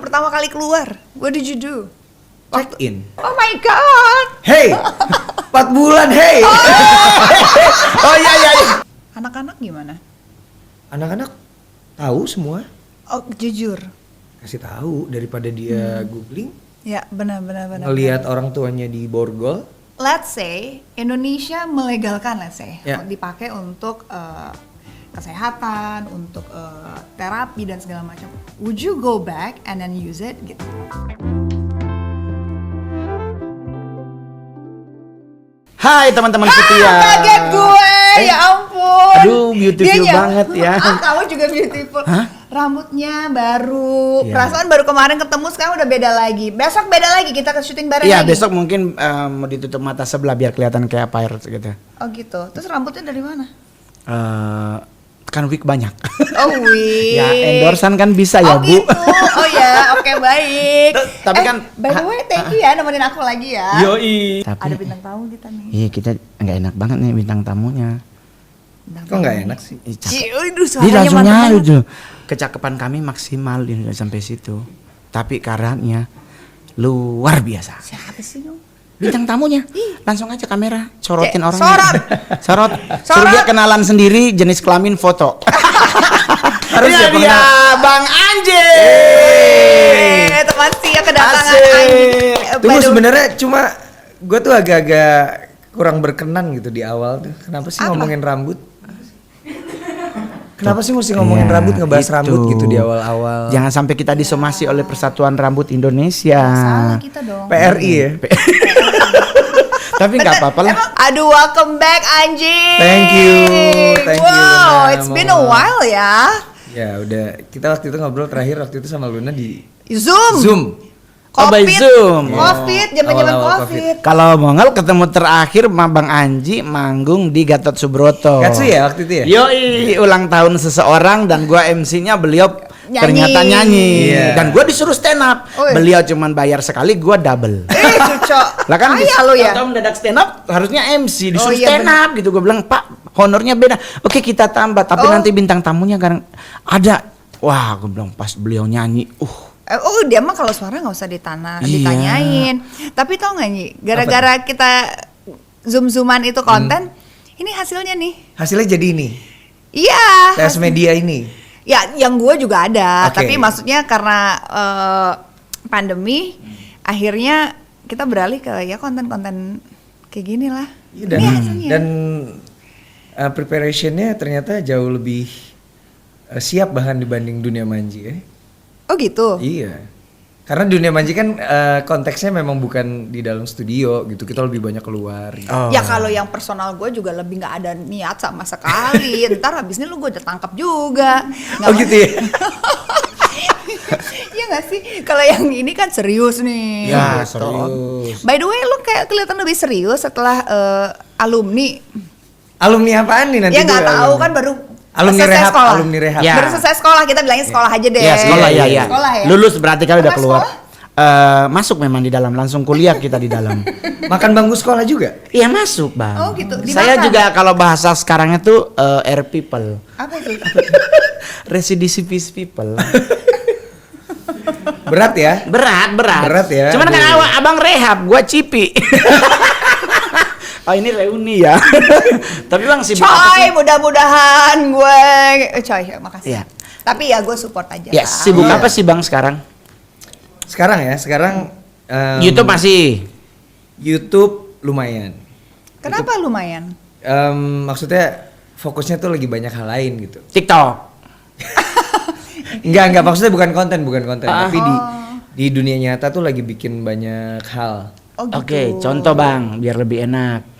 pertama kali keluar? What did you do? Check in. Oh my god. Hey, 4 bulan, hey. Oh iya. Anak-anak gimana? Anak-anak tahu semua. Oh jujur. Kasih tahu daripada dia googling. Ya benar. Ngelihat orang tuanya di borgol. Let's say Indonesia melegalkan, let's say Ya. dipakai untuk kesehatan, untuk terapi dan segala macam. Would you go back and then use it gitu? Hai teman-teman setia. Kaget gue, ya ampun. Aduh, beautiful banget ya. Kamu juga beautiful. Hah? Rambutnya baru, Iya. perasaan baru kemarin ketemu, sekarang udah beda lagi. Besok beda lagi, kita ke syuting bareng Iya, lagi. besok mungkin mau ditutup mata sebelah biar kelihatan kayak pirate gitu. Oh gitu. Terus rambutnya dari mana? Kan wig banyak. Oh wih. Ya, endorsan kan bisa ya, Oh Bu. gitu. Oh ya, oke baik. Tapi kan by the way, thank you ya nemenin aku lagi ya. Yoi. Ada Tapi bintang tamu kita nih. iya, kita nggak enak banget nih bintang tamunya. Kok nggak enak sih? Ih, cakep. Aduh, Dia suaranya langsung mantap nyaru banget. tuh. Kecakapan kami maksimal ini sampai situ. Tapi karatnya luar biasa. Siapa sih dong? Bintang tamunya langsung aja kamera sorotin Cek, orangnya. Sorot. Suruh dia kenalan sendiri jenis kelamin foto. Harus ya, dia Bang Anje. Teman Sia kedatangan Asik. Anji. Tunggu, sebenarnya cuma gue tuh agak-agak kurang berkenan gitu di awal tuh. Kenapa sih ngomongin rambut? Kenapa sih mesti ngomongin Iya, rambut, ngebahas itu. rambut gitu di awal-awal? Jangan sampai kita disomasi oleh Persatuan Rambut Indonesia. Salah kita dong. PRI ya? Tapi nggak apa-apa lah. Aduh, welcome back Anji. Thank you, Wow, Luna. it's been a while ya. Ya udah, kita waktu itu ngobrol terakhir waktu itu sama Luna di Zoom. Zoom. Oh, by Zoom. Covid, zaman-zaman Awal-awal Covid. Kalau Mongol ketemu terakhir sama Bang Anji manggung di Gatot Subroto. Katsu ya waktu itu ya? Yoi, ulang tahun seseorang dan gua MC-nya beliau Nyanyi. ternyata nyanyi. Iya. Dan gua disuruh stand up. Oh, iya. Beliau cuman bayar sekali, gua double. Cucok. Lah kan Kaya lo ya. tahu mendadak stand up harusnya MC disuruh Oh, iya, stand up gitu. Gua bilang, "Pak, honornya beda." Oke, kita tambah, tapi Oh. nanti bintang tamunya kan ada. Wah, gua bilang pas beliau nyanyi, Oh dia mah kalau suara nggak usah Iya. ditanyain. Tapi tau nggak Nyi, gara-gara kita zoom-zooman itu konten, ini hasilnya nih. Hasilnya jadi ini, Iya. tes media ini. Ya, yang gue juga ada. Oke. Tapi maksudnya karena pandemi, akhirnya kita beralih ke ya konten-konten kayak gini lah. Iya, dan Ini hasilnya. dan preparationnya ternyata jauh lebih siap bahkan dibanding dunia manji ya. Oh gitu. Iya. Karena dunia manji kan konteksnya memang bukan di dalam studio gitu. Kita lebih banyak keluar. Gitu. Ya kalau yang personal gue juga lebih nggak ada niat sama sekali. Ntar habis ini lu gue udah tangkap juga. Nggak Oh gitu ya. Iya nggak sih? Kalau yang ini kan serius nih. ya gitu. serius. By the way, lu kayak kelihatan lebih serius setelah alumni. Alumni apaan nih nanti? Ya nggak tuh tahu alumni? kan baru Alumni selesai rehab, sekolah. alumni rehab. Ya. Baru selesai sekolah, kita bilangnya sekolah aja deh. Ya sekolah ya, ya. Sekolah ya. Lulus berarti kan udah Apa keluar. sekolah? Masuk memang di dalam, langsung kuliah kita di dalam. Makan bangku sekolah juga? Iya masuk bang. Oh, gitu. Saya Dimakan? juga kalau bahasa sekarangnya tuh air people, Apa itu? residivis people. Berat ya? Berat. Berat ya. Cuman kan Aduh. abang rehab, gua cipi. Oh ini reuni ya. Tapi bang sibuk apa Coy, sih? mudah-mudahan gue coy, makasih. Iya. Tapi ya gue support aja. Ya Bang. sibuk Iya. apa sih bang sekarang? Sekarang ya, sekarang YouTube masih. YouTube lumayan. Kenapa lumayan? Maksudnya fokusnya tuh lagi banyak hal lain gitu. TikTok. Enggak, maksudnya bukan konten, tapi Oh. di dunia nyata tuh lagi bikin banyak hal. Oh gitu. Oke, contoh bang, biar lebih enak.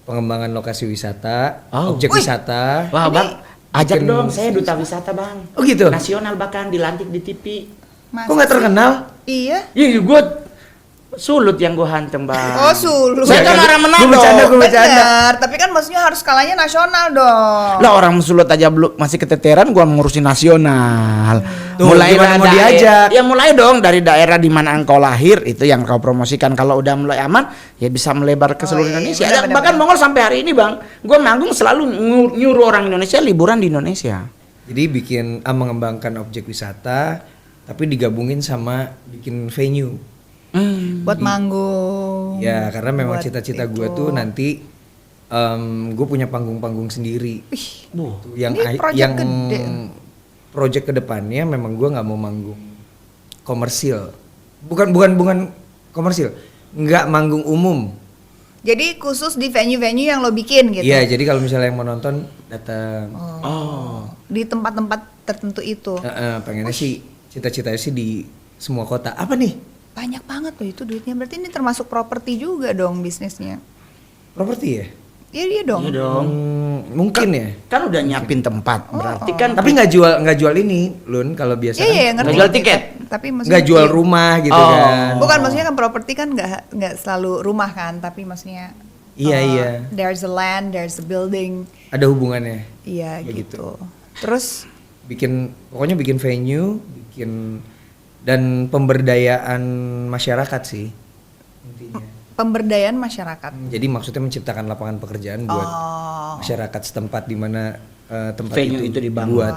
Pengembangan lokasi wisata, Oh. objek Wih. wisata. Wah bang, ajak bikin- dong, saya duta wisata bang. Oh gitu? Nasional bahkan dilantik di TV. Masa Kok nggak sih? terkenal? Iya. Iya, gue sulut yang gue hantem bang. Oh sulut. Saya kan orang Manado. Gue bercanda. Bener, tapi kan maksudnya harus skalanya nasional dong. Lah orang sulut aja belum masih keteteran, gua ngurusin nasional. Tuh, gimana mau diajak? Ya mulai dong dari daerah di mana engkau lahir itu yang kau promosikan. Kalau udah mulai aman, ya bisa melebar ke seluruh iya, Indonesia. benar, benar, Bahkan benar. Mongol sampai hari ini bang, gua manggung selalu nyuruh orang Indonesia liburan di Indonesia. Jadi bikin mengembangkan objek wisata, tapi digabungin sama bikin venue. Buat manggung. Ya karena memang buat cita-cita itu. gue tuh nanti gue punya panggung-panggung sendiri. Tuh, yang ini project gede. project kedepannya memang gue nggak mau manggung komersil, bukan komersil, nggak manggung umum. Jadi khusus di venue-venue yang lo bikin gitu. Iya, jadi kalau misalnya yang mau nonton datang. Di tempat-tempat tertentu itu. Pengennya sih cita-citanya sih di semua kota. Apa nih? Banyak banget loh itu duitnya. Berarti ini termasuk properti juga dong bisnisnya. Properti ya? Iya dia dong. Iya dong. Mungkin ya. Kan udah nyiapin tempat, berarti kan. Tapi nggak jual ini, Lun. Kalau biasa Iya, kan ngerti. Jual tiket? Tapi maksudnya nggak jual iya. rumah gitu Oh. kan. Bukan, maksudnya kan properti kan nggak selalu rumah kan, tapi maksudnya Iya. there's a land, there's a building. Ada hubungannya. Iya Kayak gitu. Terus Pokoknya bikin venue, dan pemberdayaan masyarakat sih intinya. pemberdayaan masyarakat. Jadi maksudnya menciptakan lapangan pekerjaan buat masyarakat setempat di mana tempat venue itu dibangun. dibuat.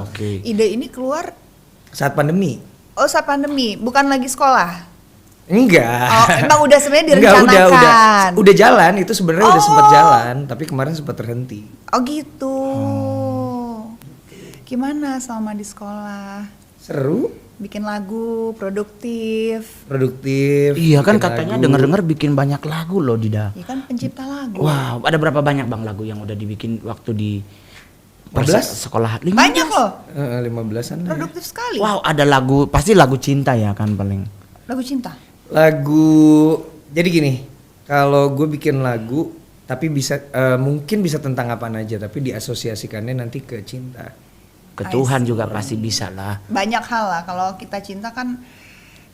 Oke. Ide ini keluar Saat pandemi. saat pandemi, bukan lagi sekolah. Enggak. Oh, emang udah sebenarnya Enggak, direncanakan. udah jalan, itu sebenarnya udah sempat jalan, tapi kemarin sempat terhenti. Oh gitu. Gimana selama di sekolah? Seru, Bikin lagu, produktif. produktif. Iya kan bikin katanya lagu. dengar-dengar bikin banyak lagu loh Dida. Ya kan pencipta lagu. Wow, ada berapa banyak bang lagu yang udah dibikin waktu di 15? sekolah? 15? Banyak loh. 15-an lah ya. Produktif sekali. Wow, ada lagu, pasti lagu cinta ya kan paling. Lagu cinta. Lagu, jadi gini, kalau gue bikin lagu, tapi mungkin bisa tentang apa aja, tapi diasosiasikannya nanti ke cinta. Ke Tuhan juga pasti bisa lah. Banyak hal lah. Kalau kita cinta kan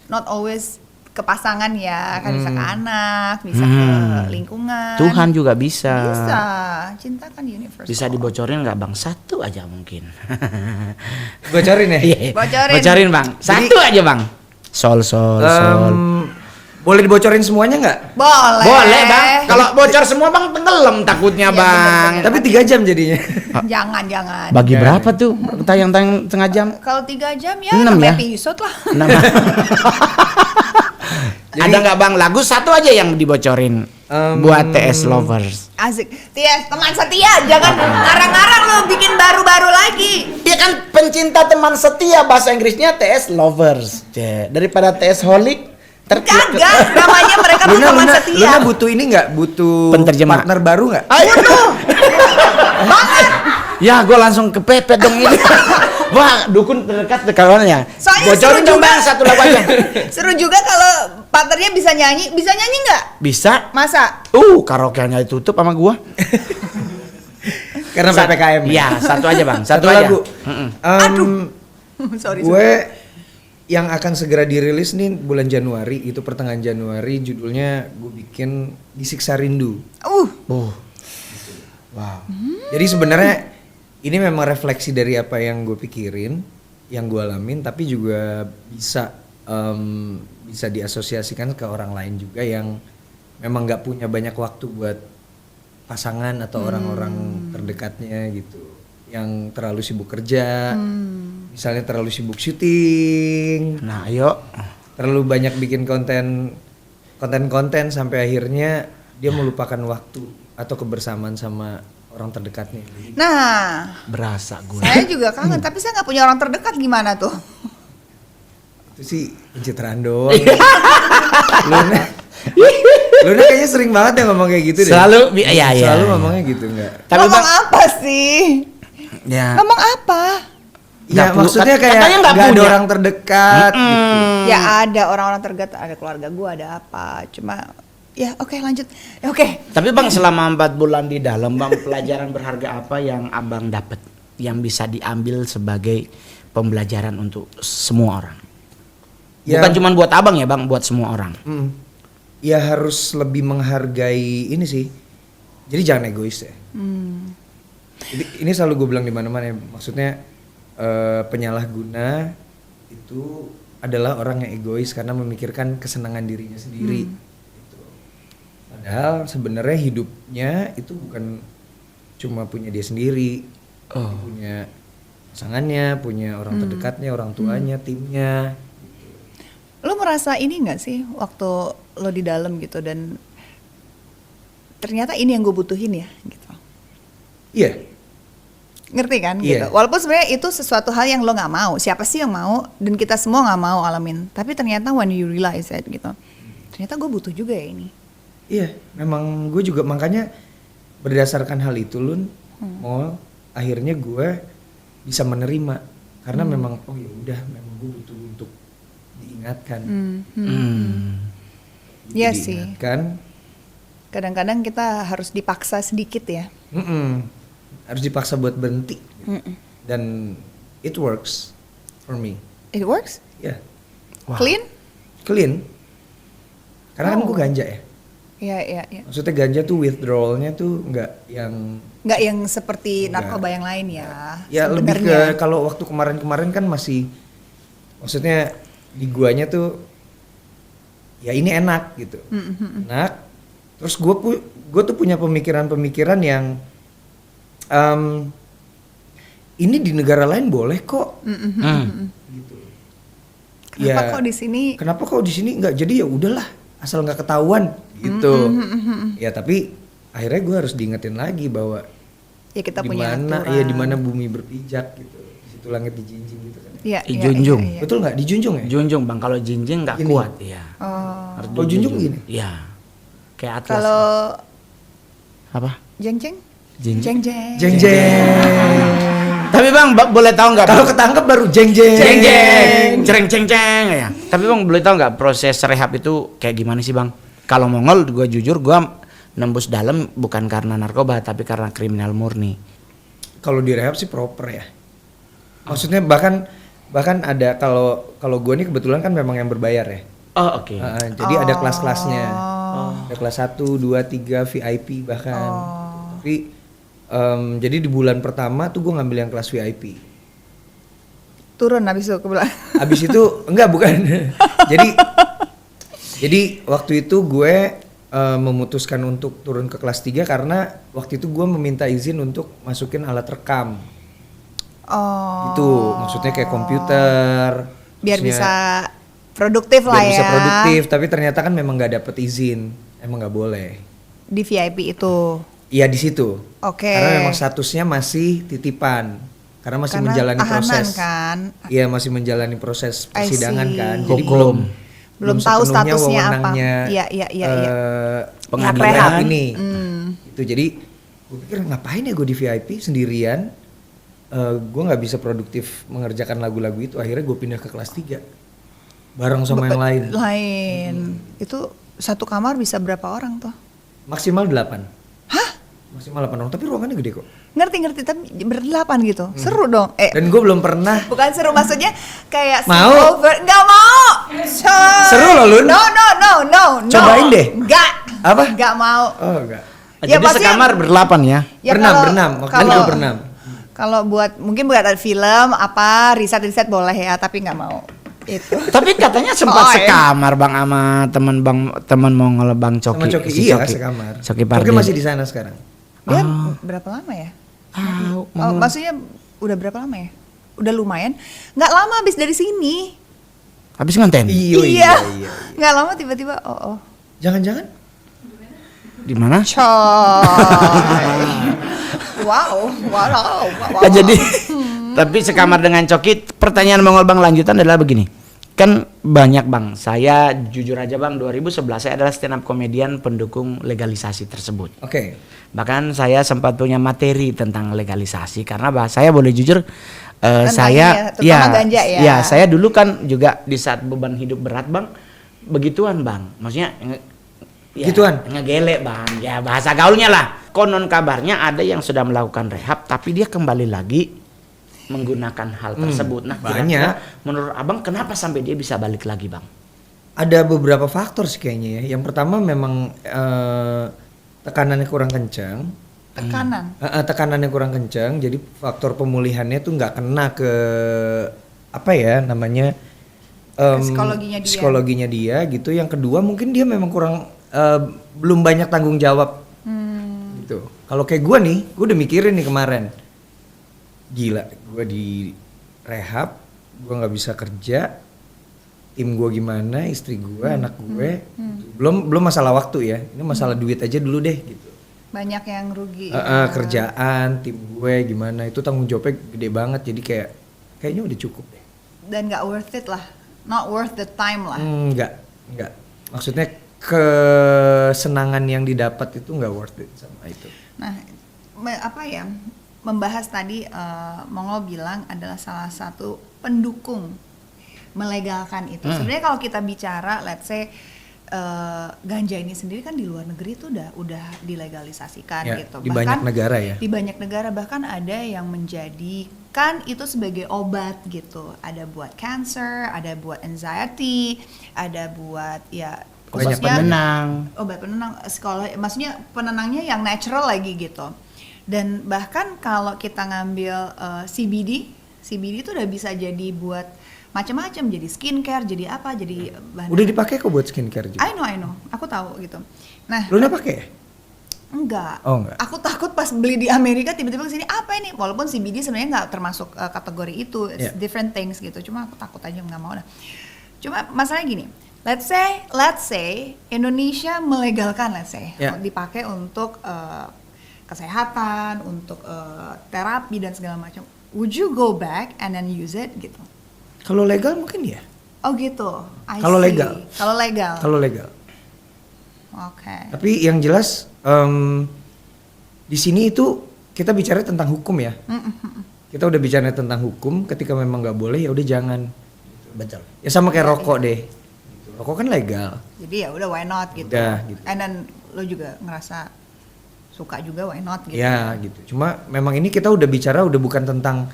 not always ke pasangan ya, kan bisa ke anak, bisa ke lingkungan. Tuhan juga bisa. Bisa. Cinta kan universal. Bisa dibocorin nggak bang? Satu aja mungkin. Bocorin ya? Bocorin. Bang. Satu aja bang. Sol. Boleh dibocorin semuanya nggak? Boleh. Boleh bang. Kalau bocor semua bang tenggelam takutnya Iya, bang. bener-bener. Tapi 3 jam jadinya. Jangan. Bagi berapa tuh tayang-tayang setengah jam? Kalau 3 jam ya 6 ya? episode lah. 6. Ada nggak bang lagu satu aja yang dibocorin buat TS Lovers? Asik. Tia, teman setia, jangan ngarang-ngarang lo bikin baru-baru lagi. Dia kan pencinta teman setia, bahasa Inggrisnya TS Lovers. Daripada TS Holic. Kagak, namanya mereka tuh teman setia. Luna butuh ini nggak? Butuh Penterjemah. partner baru nggak? Butuh. Banget. Ya, gue langsung kepepet dong ini. Wah, dukun terdekat kawannya. Soalnya Bocorin seru dong juga. bang satu lagu aja. Seru juga kalau partnernya bisa nyanyi. Bisa nyanyi nggak? Bisa. Masa? Karaoke-nya ditutup sama gua. Karena PPKM. Iya, satu aja bang. Satu Satu aja. lagu. Aduh. Sorry. Gue yang akan segera dirilis nih bulan Januari, itu pertengahan Januari, judulnya gue bikin Disiksa Rindu. Wow. Jadi sebenarnya ini memang refleksi dari apa yang gue pikirin, yang gue alamin, tapi juga bisa diasosiasikan ke orang lain juga yang memang nggak punya banyak waktu buat pasangan atau orang-orang terdekatnya gitu, yang terlalu sibuk kerja, misalnya terlalu sibuk syuting, Nah, ayo. terlalu banyak bikin konten sampai akhirnya dia melupakan waktu atau kebersamaan sama orang terdekatnya. Nah, Berasa gue. saya juga kangen, tapi saya nggak punya orang terdekat, gimana tuh? Itu sih pencitraan doang. Luna kayaknya sering banget ya ngomong kayak gitu deh. Selalu, iya. Selalu ngomongnya gitu enggak? Tapi Ngomong bang, apa sih? ya. Ngomong apa? Ya Nggak maksudnya katanya kayak nggak nggak ada punya. orang terdekat gitu. Ya ada orang-orang terdekat, ada keluarga gue, ada apa? Cuma ya oke, lanjut. Ya, oke. Tapi bang selama 4 bulan di dalam bang pelajaran berharga apa yang abang dapat yang bisa diambil sebagai pembelajaran untuk semua orang? Ya. Bukan cuma buat abang ya bang, buat semua orang. Ya harus lebih menghargai ini sih. Jadi jangan egois ya. Ini selalu gue bilang di mana-mana ya. Maksudnya penyalahguna itu adalah orang yang egois karena memikirkan kesenangan dirinya sendiri. Gitu. Padahal sebenarnya hidupnya itu bukan cuma punya dia sendiri, punya pasangannya, punya orang terdekatnya, orang tuanya, timnya. Lo merasa ini nggak sih waktu lo di dalam gitu dan ternyata ini yang gue butuhin ya gitu. Iya. Ngerti kan Iya. gitu. Walaupun sebenarnya itu sesuatu hal yang lo nggak mau. Siapa sih yang mau? Dan kita semua nggak mau alamin. Tapi ternyata when you realize it gitu, ternyata gue butuh juga ya ini. Iya, memang gue juga makanya berdasarkan hal itu Lun, mau akhirnya gue bisa menerima karena memang oh ya udah memang gue butuh untuk diingatkan. Iya sih. Diingatkan. Kadang-kadang kita harus dipaksa sedikit ya. Harus dipaksa buat berhenti. Dan it works for me. It works? Ya, Wow. Clean? karena kan gue ganja ya. Iya. Maksudnya ganja tuh withdrawalnya tuh nggak yang Nggak yang seperti Nggak. narkoba yang lain ya. ya lebih ke sebenarnya. kalau waktu kemarin kan masih maksudnya di guanya tuh ya ini enak gitu. Enak. Terus gue tuh punya pemikiran-pemikiran yang ini di negara lain boleh kok. Gitu. Kenapa kok di sini? Kenapa kok di sini nggak? Jadi ya udahlah, asal nggak ketahuan gitu. Ya tapi akhirnya gue harus diingetin lagi bahwa Ya kita di punya mana aturan. ya di mana bumi berpijak gitu. Di situ langit dijinjing gitu kan. Iya, Dijunjung. iya. Betul nggak? Dijunjung ya? Junjung bang, kalau jinjing nggak Gini. kuat ya. Oh. Harus Oh, junjung gini? Iya. Kayak atlas. Kalau apa? jeng-jeng? Jinjing. Jeng-jeng. Jeng jeng. Tapi bang, boleh tahu nggak? Kalau Bang? ketangkep baru jeng jeng. Jeng jeng, cereng ceng ceng ya. Tapi bang boleh tahu nggak proses rehab itu kayak gimana sih bang? Kalau Mongol, gue jujur gue nembus dalam bukan karena narkoba tapi karena kriminal murni. Kalau di rehab sih proper ya. Maksudnya bahkan ada kalau gue nih kebetulan kan memang yang berbayar ya. Oh oke. Jadi ada kelas-kelasnya. Ada kelas 1, 2, 3 VIP bahkan. Tapi jadi di bulan pertama tuh gue ngambil yang kelas VIP. Turun habis itu ke belakang. Abis itu enggak bukan. jadi waktu itu gue memutuskan untuk turun ke kelas 3 karena waktu itu gue meminta izin untuk masukin alat rekam. Oh. Itu maksudnya kayak komputer. Biar maksudnya bisa produktif lah biar ya. bisa produktif, tapi ternyata kan memang nggak dapet izin. Emang nggak boleh. Di VIP itu. Iya di situ. Oke. Karena memang statusnya masih titipan. Karena masih menjalani tahanan proses. kan. Iya masih menjalani proses I persidangan see. kan. Jadi Hukum. Belum tahu sepenuhnya statusnya apa. wewenangnya, Iya. Pengadilan. rehab ini. Itu jadi gue pikir ngapain ya gue di VIP sendirian. Gue nggak bisa produktif mengerjakan lagu-lagu itu. Akhirnya gue pindah ke kelas 3 bareng sama yang lain. Itu satu kamar bisa berapa orang tuh? Maksimal 8. Hah? Maksimal 8 orang. Tapi ruangannya gede kok. Ngerti tapi berdelapan gitu. Seru dong. Dan gue belum pernah. Bukan seru maksudnya kayak Mau? sleepover. Nggak mau. Seru loh, Lun. No. Cobain deh. Nggak. Apa? Nggak mau. Oh enggak. Ya, Jadi maksudnya- sekamar berdelapan ya? Ya, berenam. Waktu itu gue berenam. Kalau mungkin buat film apa riset boleh ya, tapi nggak mau. Itu. Tapi katanya sempat Oh, ya. sekamar bang sama teman Mongol bang Coki. Sama Coki, si iya Coki. sekamar. Coki Coki Pardede. masih di sana sekarang. Dia berapa lama ya? Maksudnya udah berapa lama ya? Udah lumayan. Nggak lama habis dari sini. Habis ngonten? Iya. Nggak lama tiba-tiba. Oh. Jangan-jangan Di mana? Coy. Wow. Jadi tapi sekamar dengan Coki. Pertanyaan Mongol bang lanjutan adalah begini. Kan banyak bang. Saya jujur aja bang. 2011 saya adalah stand up komedian pendukung legalisasi tersebut. Oke. Bahkan saya sempat punya materi tentang legalisasi karena saya boleh jujur Tentang saya terutama ganja ya. ya saya dulu kan juga di saat beban hidup berat bang begituan bang maksudnya Gituan? ngegele bang ya bahasa gaulnya lah konon kabarnya ada yang sudah melakukan rehab tapi dia kembali lagi menggunakan hal tersebut. Nah banyak. kira-kira menurut abang kenapa sampai dia bisa balik lagi bang? Ada beberapa faktor sih kayaknya ya. Yang pertama memang tekanannya kurang kencang. Tekanannya kurang kencang, jadi faktor pemulihannya tuh nggak kena ke apa ya namanya psikologinya dia gitu. Yang kedua mungkin dia memang kurang belum banyak tanggung jawab gitu. Kalau kayak gue nih, gue udah mikirin nih kemarin gila, gue di rehab, gue nggak bisa kerja, tim gue gimana, istri gue, anak gue, belum masalah waktu ya, ini masalah duit aja dulu deh gitu. Banyak yang rugi. Kerjaan, tim gue gimana, itu tanggung jawabnya gede banget, jadi kayaknya udah cukup deh. Dan nggak worth it lah, not worth the time lah. Enggak. Maksudnya kesenangan yang didapat itu nggak worth it sama itu. Nah, membahas tadi Mongol bilang adalah salah satu pendukung melegalkan itu. Sebenarnya kalau kita bicara, let's say ganja ini sendiri kan di luar negeri itu udah dilegalisasikan Ya, gitu. di banyak negara ya. Di banyak negara bahkan ada yang menjadikan itu sebagai obat gitu. Ada buat cancer, ada buat anxiety, ada buat ya Banyak khususnya penenang. obat penenang sekolah, maksudnya penenangnya yang natural lagi gitu. Dan bahkan kalau kita ngambil CBD itu udah bisa jadi buat macam-macam, jadi skincare, jadi apa, jadi bahan. Udah dipakai kok buat skincare juga. I know, aku tahu gitu. Nah, Lu udah pakai ya? enggak. Oh, enggak. Aku takut pas beli di Amerika tiba-tiba kesini apa ini? Walaupun CBD sebenarnya nggak termasuk kategori itu, it's Yeah. different things gitu. Cuma aku takut aja nggak mau lah. Cuma masalahnya gini, let's say Indonesia melegalkan, Yeah. dipakai untuk kesehatan, untuk terapi dan segala macam. Would you go back and then use it gitu? Kalau legal mungkin ya. Oh gitu. I Kalau see. legal. Kalau legal. Oke. Tapi yang jelas di sini itu kita bicara tentang hukum ya. Kita udah bicara tentang hukum. Ketika memang nggak boleh ya udah jangan. Betul. Ya sama kayak rokok deh. Rokok kan legal. Jadi ya udah why not gitu. Udah, gitu. And then lo juga ngerasa suka juga why not gitu. Ya gitu. Cuma memang ini kita udah bicara udah bukan tentang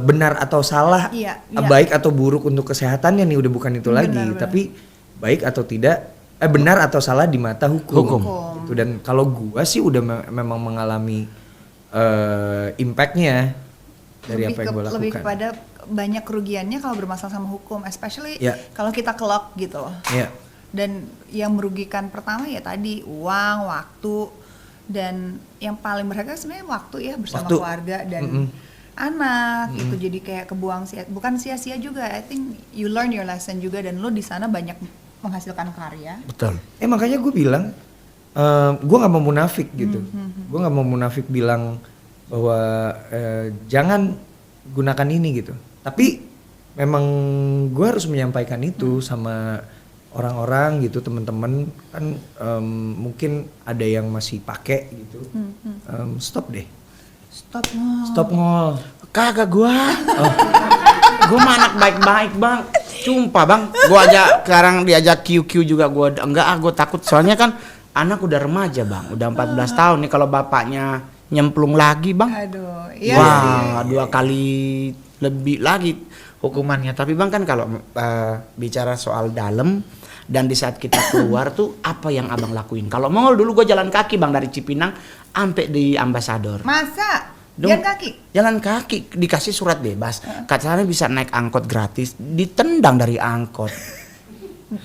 benar atau salah, Iya. baik atau buruk untuk kesehatannya nih, udah bukan itu lagi. Benar. Tapi baik atau tidak, benar atau salah di mata hukum. Gitu. Dan kalau gua sih udah memang mengalami impactnya dari apa yang gua lakukan. Lebih kepada banyak kerugiannya kalau bermasalah sama hukum, especially Ya. kalau kita kelok gitu loh. Iya. Dan yang merugikan pertama ya tadi uang, waktu, dan yang paling berharga sebenarnya waktu ya bersama Waktu. keluarga dan anak itu jadi kayak kebuang bukan sia-sia juga. I think you learn your lesson juga dan lo di sana banyak menghasilkan karya. Betul. Makanya gue bilang, gue nggak mau munafik gitu. Gue nggak mau munafik bilang bahwa jangan gunakan ini gitu. Tapi memang gue harus menyampaikan itu sama orang-orang gitu, teman-teman kan mungkin ada yang masih pakai gitu. Stop deh. Stop ngol. Kagak gua. Gua mah anak baik-baik, Bang. Sumpah, Bang. Gua aja sekarang diajak QQ juga gua gua takut soalnya kan anak udah remaja, Bang. Udah 14 tahun nih kalau bapaknya nyemplung lagi, Bang. Aduh, iya Wah, 2 kali lebih lagi hukumannya. Tapi Bang kan kalau bicara soal dalam dan di saat kita keluar tuh apa yang Abang lakuin? Kalau Mongol dulu gue jalan kaki Bang dari Cipinang sampai di Ambasador. Masa? Dong, Jalan kaki? Jalan kaki dikasih surat bebas. Katanya bisa naik angkot gratis, ditendang dari angkot.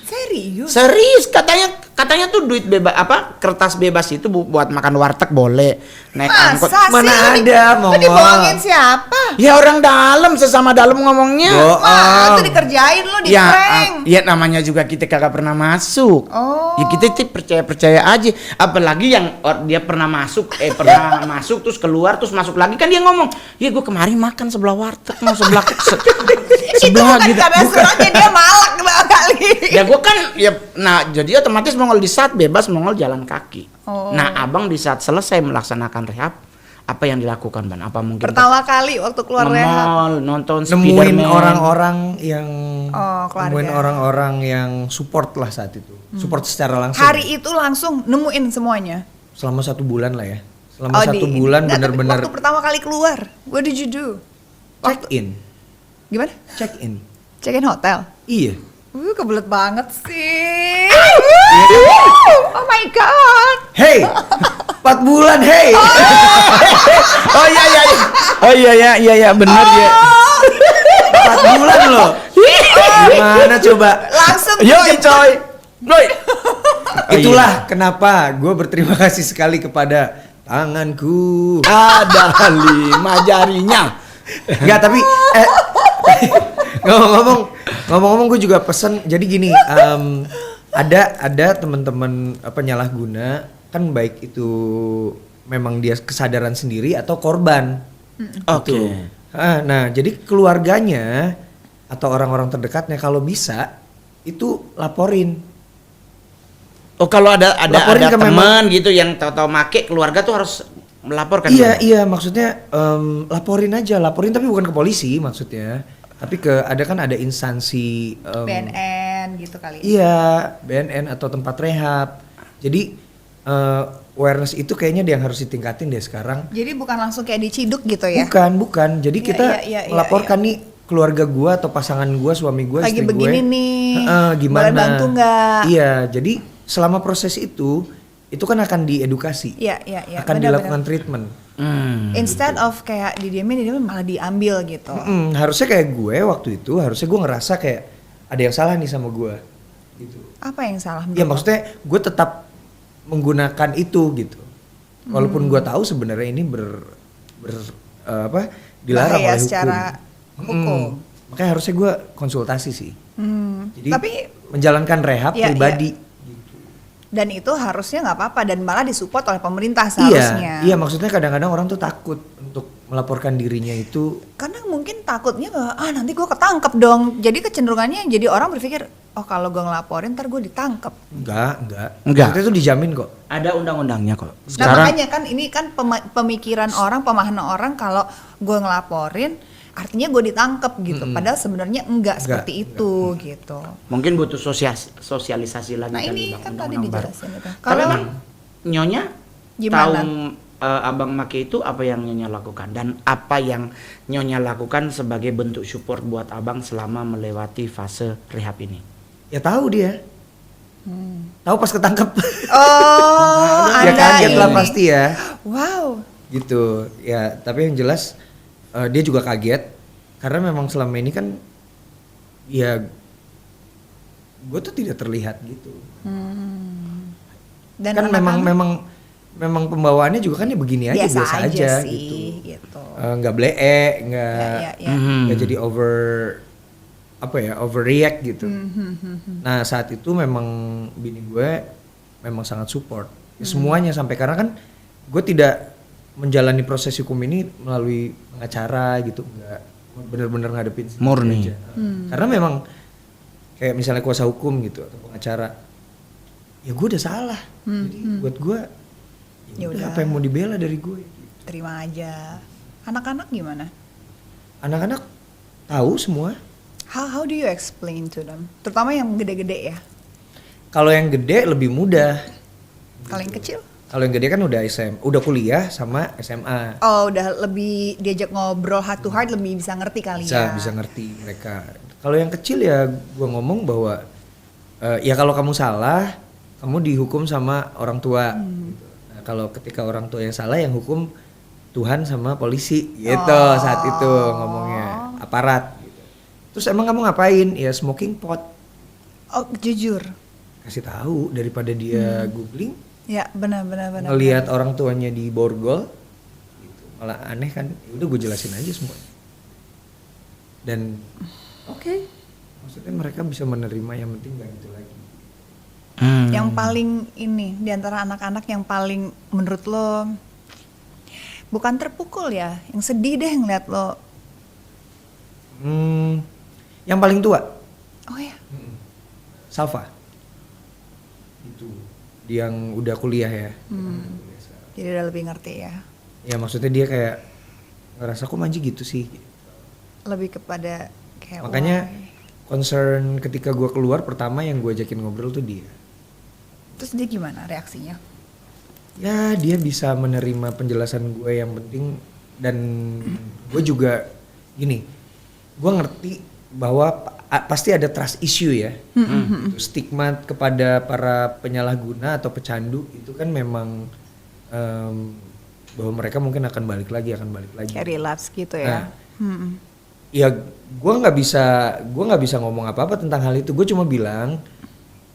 Serius? Serius katanya tuh duit bebas apa kertas bebas itu buat makan warteg boleh naik angkot. Masa Mana sih? ada, Lu Mongol. dibohongin siapa? Ya orang dalam sesama dalam ngomongnya. Wah, itu dikerjain lu di prank. Ya namanya juga kita kagak pernah masuk. Oh. Ya kita tuh percaya aja. Apalagi yang dia pernah masuk, pernah masuk terus keluar terus masuk lagi kan dia ngomong, ya gue kemarin makan sebelah warteg, mau sebelah Itu bukan gitu. karena suratnya dia malak kali. Ya gue kan ya, nah jadi otomatis Mongol di saat bebas Mongol jalan kaki. Oh. Nah abang di saat selesai melaksanakan rehab apa yang dilakukan Ban? Apa mungkin Pertama kali waktu keluar rehab. nge-mall, nonton Nemuin Spiderman. orang-orang yang keluarga. nemuin orang-orang yang support lah saat itu, support secara langsung. Hari itu langsung nemuin semuanya. Selama 1 bulan lah ya. Selama 1 bulan Nggak, tapi benar-benar waktu pertama kali keluar, what did you do? check in, Gimana? check in. Check-in hotel. Iya. Kebelet banget sih. Oh my god. Hey, 4 bulan, hey. Oh iya iya iya. Oh iya benar ya. 4 bulan loh. Gimana coba? Langsung Yoi coy. Boy. Itulah kenapa gue berterima kasih sekali kepada tanganku. Ada 5 jarinya. Enggak, tapi ngomong-ngomong gue juga pesen. Jadi gini, ada teman-teman penyalahguna kan, baik itu memang dia kesadaran sendiri atau korban. Oke. Nah, jadi keluarganya atau orang-orang terdekatnya kalau bisa itu laporin. Oh, kalau ada Laporin ke teman gitu yang tahu-tahu make, keluarga tuh harus melaporkan. Iya, maksudnya laporin tapi bukan ke polisi maksudnya, tapi ada instansi BNN gitu kali. Iya, BNN atau tempat rehab. Jadi awareness itu kayaknya yang harus ditingkatin deh sekarang. Jadi bukan langsung kayak diciduk gitu ya? Bukan. Jadi kita melaporkan nih keluarga gua atau pasangan gua, suami gua, lagi istri gue. Begini nih. Gimana? Boleh bantu nggak? Iya, jadi selama proses itu kan akan diedukasi. Iya. Akan dilakukan treatment. Instead of kayak didiamin malah diambil gitu. Harusnya kayak gue waktu itu, harusnya gue ngerasa kayak ada yang salah nih sama gue. Gitu. Apa yang salah? Ya maksudnya gue tetap menggunakan itu gitu. Walaupun gue tahu sebenarnya ini dilarang bahaya oleh secara hukum. Makanya harusnya gue konsultasi sih. Jadi Tapi menjalankan rehab pribadi. Gitu. Dan itu harusnya nggak apa-apa dan malah disupport oleh pemerintah seharusnya. Iya, maksudnya kadang-kadang orang tuh takut untuk melaporkan dirinya itu. Karena mungkin takutnya nanti gue ketangkep dong. Jadi kecenderungannya jadi orang berpikir, oh kalau gue ngelaporin ntar gue ditangkep. Enggak. Enggak. Maksudnya itu dijamin kok. Ada undang-undangnya kok. Nah Sekarang makanya kan ini kan pemikiran orang, pemahaman orang kalau gue ngelaporin artinya gue ditangkep gitu. Padahal sebenarnya enggak seperti itu gitu. mungkin butuh sosialisasi lagi Nah kali, ini Bang, kan tadi undang-undang baru. dijelasin itu. Tapi Kalau Bang, Nyonya Gimana? tahu Abang make itu apa yang Nyonya lakukan dan apa yang Nyonya lakukan sebagai bentuk support buat Abang selama melewati fase rehab ini? Ya tahu dia. Tahu pas ketangkep. oh Ya Anda kaget lah ini. pasti ya. Wow. Gitu. Ya, tapi yang jelas dia juga kaget karena memang selama ini kan ya gue tuh tidak terlihat gitu. Dan Kan memang pembawaannya juga kan ya begini aja, biasa aja sih, gitu. Nggak bleek, nggak Ya. nggak jadi overreact gitu. Nah saat itu memang bini gue memang sangat support ya, semuanya sampai karena kan gue tidak menjalani proses hukum ini melalui pengacara gitu, nggak benar-benar ngadepin sendiri Murni. aja. Karena memang kayak misalnya kuasa hukum gitu atau pengacara, ya gue udah salah, jadi buat gue Ya udah. apa yang mau dibela dari gue? Gitu. Terima aja. Anak-anak gimana? Anak-anak tahu semua. How do you explain to them? Terutama yang gede-gede ya. Kalau yang gede lebih mudah. Kalau yang kecil? Kalau yang gede kan udah kuliah sama SMA. Oh, udah lebih diajak ngobrol heart to heart, lebih bisa ngerti kali ya. Bisa ngerti mereka. Kalau yang kecil ya gua ngomong bahwa ya kalau kamu salah, kamu dihukum sama orang tua. Gitu. Nah, kalau ketika orang tua yang salah, yang hukum Tuhan sama polisi gitu saat itu ngomongnya, aparat gitu. Terus emang kamu ngapain? Ya smoking pot. Oh, jujur. Kasih tahu daripada dia googling. Ya, benar. Ngelihat orang tuanya di borgol gitu. Malah aneh kan. Ya udah gue jelasin aja semua. Dan oke. Maksudnya mereka bisa menerima, yang penting gak gitu lagi. Yang paling ini di antara anak-anak yang paling menurut lo bukan terpukul ya, yang sedih deh ngeliat lo. Yang paling tua Oh ya. Salva. Itu yang udah kuliah ya. Jadi udah lebih ngerti ya. Ya maksudnya dia kayak ngerasa kok Manji gitu sih. Lebih kepada kayak Makanya why. concern ketika gue keluar pertama yang gue ajakin ngobrol tuh dia. Terus dia gimana reaksinya? Ya dia bisa menerima penjelasan gue yang penting. Dan gue juga gini, gue ngerti bahwa pasti ada trust issue ya. Gitu. Stigma kepada para penyalahguna atau pecandu itu kan memang bahwa mereka mungkin akan balik lagi. Kayak relapse gitu ya. Ya gue nggak bisa ngomong apa-apa tentang hal itu. Gue cuma bilang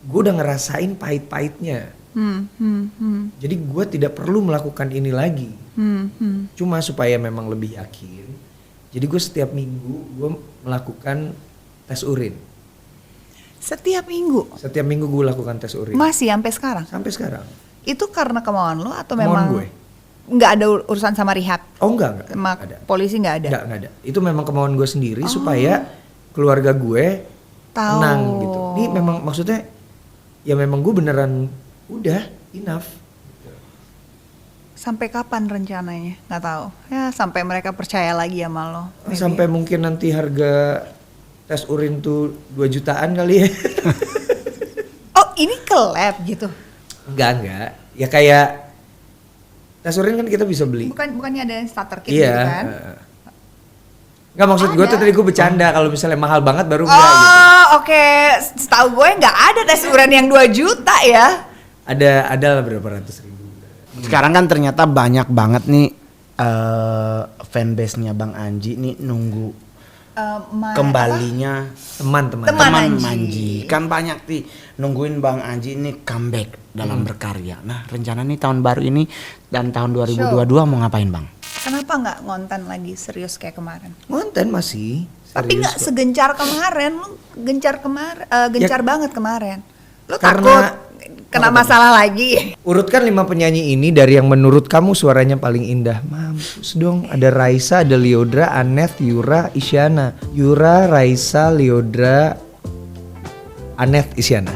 gue udah ngerasain pahit-pahitnya. Jadi gue tidak perlu melakukan ini lagi. Cuma supaya memang lebih yakin, Jadi gue setiap minggu gue melakukan tes urin. Setiap minggu? Setiap minggu gue lakukan tes urin. Masih sampai sekarang? Sampai sekarang. Itu karena kemauan lo atau Kemauan memang gue. nggak ada urusan sama rehab? Oh enggak Sama ada. polisi nggak ada? Enggak ada. Itu memang kemauan gue sendiri supaya keluarga gue Tahu. tenang gitu. Ini memang maksudnya ya memang gue beneran udah enough. Sampai kapan rencananya? Nggak tahu. Ya sampai mereka percaya lagi sama lo. maybe. Sampai mungkin nanti harga tes urin tuh 2 jutaan kali ya. Oh ini ke lab gitu? Enggak. Ya kayak tes urin kan kita bisa beli. Bukannya ada starter kit Iya. gitu kan? Enggak maksud gue tuh Ada. tadi gue bercanda kalau misalnya mahal banget baru enggak gitu. Oh oke. Setahu gue nggak ada tes urin yang 2 juta ya. Ada lah berapa ratus ribu. Sekarang kan ternyata banyak banget nih fanbase-nya Bang Anji nih nunggu kembalinya Teman-teman. Teman teman Anji. Manji. Kan banyak nih nungguin Bang Anji ini comeback dalam berkarya. Nah, rencana nih tahun baru ini dan tahun 2022 mau ngapain, Bang? Kenapa nggak ngonten lagi serius kayak kemarin? Konten masih. Tapi serius nggak kok. segencar kemarin, lu gencar banget kemarin. Lu Karena- takut kena masalah lagi. Urutkan 5 penyanyi ini dari yang menurut kamu suaranya paling indah. Mampus dong. Ada Raisa, ada Lyodra, Aneth, Yura, Isyana. Yura, Raisa, Lyodra, Aneth, Isyana.